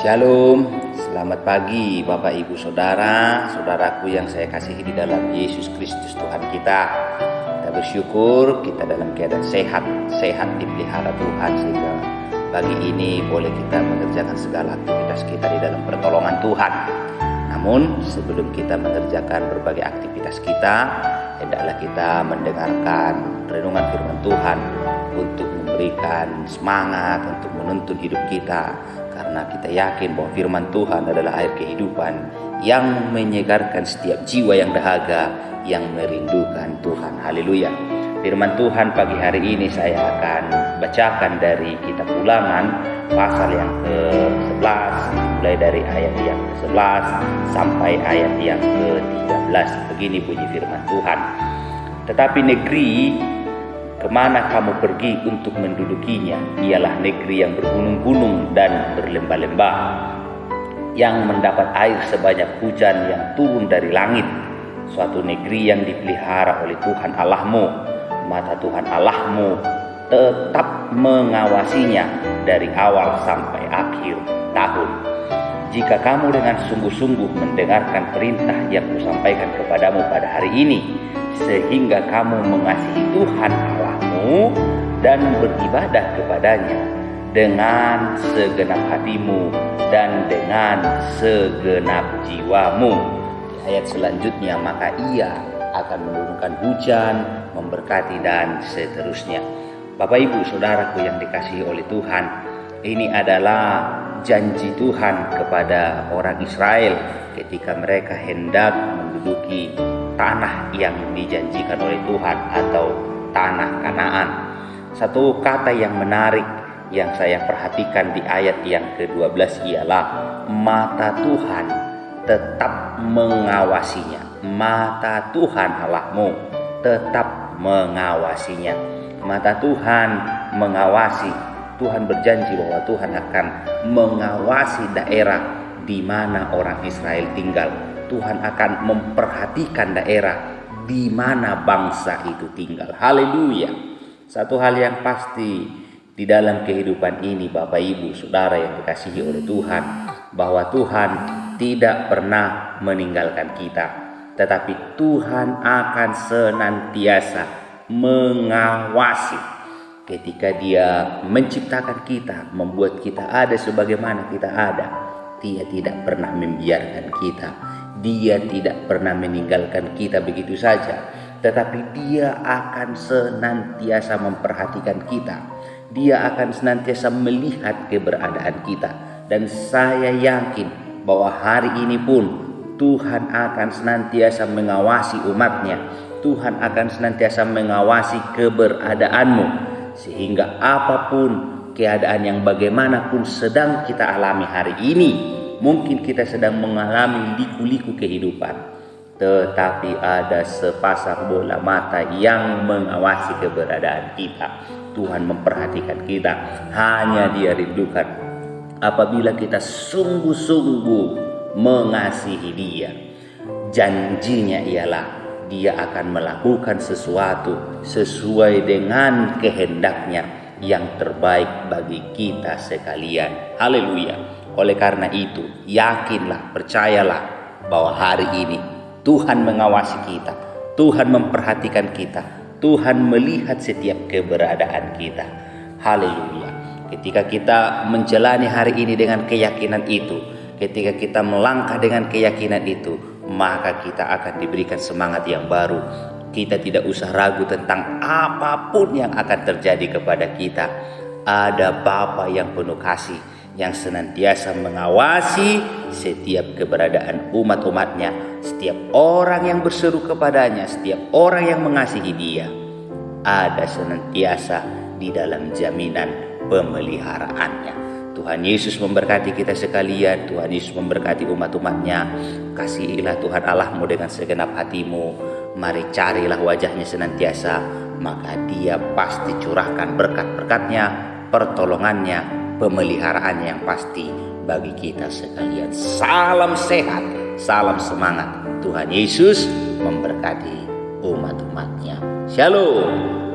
Shalom, selamat pagi Bapak Ibu Saudara, saudaraku yang saya kasihi di dalam Yesus Kristus Tuhan kita. Kita bersyukur kita dalam keadaan sehat dipelihara Tuhan, sehingga pagi ini boleh kita mengerjakan segala aktivitas kita di dalam pertolongan Tuhan. Namun sebelum kita mengerjakan berbagai aktivitas kita, hendaklah kita mendengarkan renungan firman Tuhan untuk memberikan semangat, untuk menuntun hidup kita. Karena kita yakin bahwa firman Tuhan adalah air kehidupan yang menyegarkan setiap jiwa yang dahaga, yang merindukan Tuhan. Haleluya. Firman Tuhan pagi hari ini saya akan bacakan dari kitab Ulangan pasal yang ke-11, mulai dari ayat yang ke-11 sampai ayat yang ke-13. Begini bunyi firman Tuhan. Tetapi negeri kemana kamu pergi untuk mendudukinya, ialah negeri yang bergunung-gunung dan berlembah-lembah, yang mendapat air sebanyak hujan yang turun dari langit, suatu negeri yang dipelihara oleh Tuhan Allahmu. Mata Tuhan Allahmu tetap mengawasinya dari awal sampai akhir tahun. Jika kamu dengan sungguh-sungguh mendengarkan perintah yang kusampaikan kepadamu pada hari ini, sehingga kamu mengasihi Tuhan Allahmu dan beribadah kepadanya dengan segenap hatimu dan dengan segenap jiwamu. Di ayat selanjutnya, maka ia akan menurunkan hujan, memberkati dan seterusnya. Bapak Ibu Saudaraku yang dikasihi oleh Tuhan, ini adalah janji Tuhan kepada orang Israel ketika mereka hendak menduduki tanah yang dijanjikan oleh Tuhan atau tanah Kanaan. Satu kata yang menarik yang saya perhatikan di ayat yang ke-12 ialah mata Tuhan tetap mengawasinya. Mata Tuhan Allahmu tetap mengawasinya. Mata Tuhan mengawasi. Tuhan berjanji bahwa Tuhan akan mengawasi daerah di mana orang Israel tinggal. Tuhan akan memperhatikan daerah di mana bangsa itu tinggal. Haleluya. Satu hal yang pasti di dalam kehidupan ini, Bapak Ibu Saudara yang dikasihi oleh Tuhan, bahwa Tuhan tidak pernah meninggalkan kita, tetapi Tuhan akan senantiasa mengawasi. Ketika Dia menciptakan kita, membuat kita ada sebagaimana kita ada, Dia tidak pernah membiarkan kita. Dia tidak pernah meninggalkan kita begitu saja, tetapi Dia akan senantiasa memperhatikan kita. Dia akan senantiasa melihat keberadaan kita. Dan saya yakin bahwa hari ini pun Tuhan akan senantiasa mengawasi umatnya. Tuhan akan senantiasa mengawasi keberadaanmu. Sehingga apapun keadaan yang bagaimanapun sedang kita alami hari ini, mungkin kita sedang mengalami liku-liku kehidupan, tetapi ada sepasang bola mata yang mengawasi keberadaan kita. Tuhan memperhatikan kita. Hanya Dia rindukan apabila kita sungguh-sungguh mengasihi Dia. Janjinya ialah Dia akan melakukan sesuatu sesuai dengan kehendaknya yang terbaik bagi kita sekalian. Haleluya. Oleh karena itu, yakinlah, percayalah bahwa hari ini Tuhan mengawasi kita, Tuhan memperhatikan kita, Tuhan melihat setiap keberadaan kita. Haleluya. Ketika kita menjalani hari ini dengan keyakinan itu, ketika kita melangkah dengan keyakinan itu, maka kita akan diberikan semangat yang baru. Kita tidak usah ragu tentang apapun yang akan terjadi kepada kita. Ada Bapa yang penuh kasih, yang senantiasa mengawasi setiap keberadaan umat-umatnya. Setiap orang yang berseru kepadanya, setiap orang yang mengasihi Dia, ada senantiasa di dalam jaminan pemeliharaannya. Tuhan Yesus memberkati kita sekalian. Tuhan Yesus memberkati umat-umatnya. Kasihilah Tuhan Allahmu dengan segenap hatimu. Mari carilah wajahnya senantiasa, maka Dia pasti curahkan berkat-berkatnya, pertolongannya, pemeliharaannya yang pasti bagi kita sekalian. Salam sehat, salam semangat. Tuhan Yesus memberkati umat-umatnya. Shalom.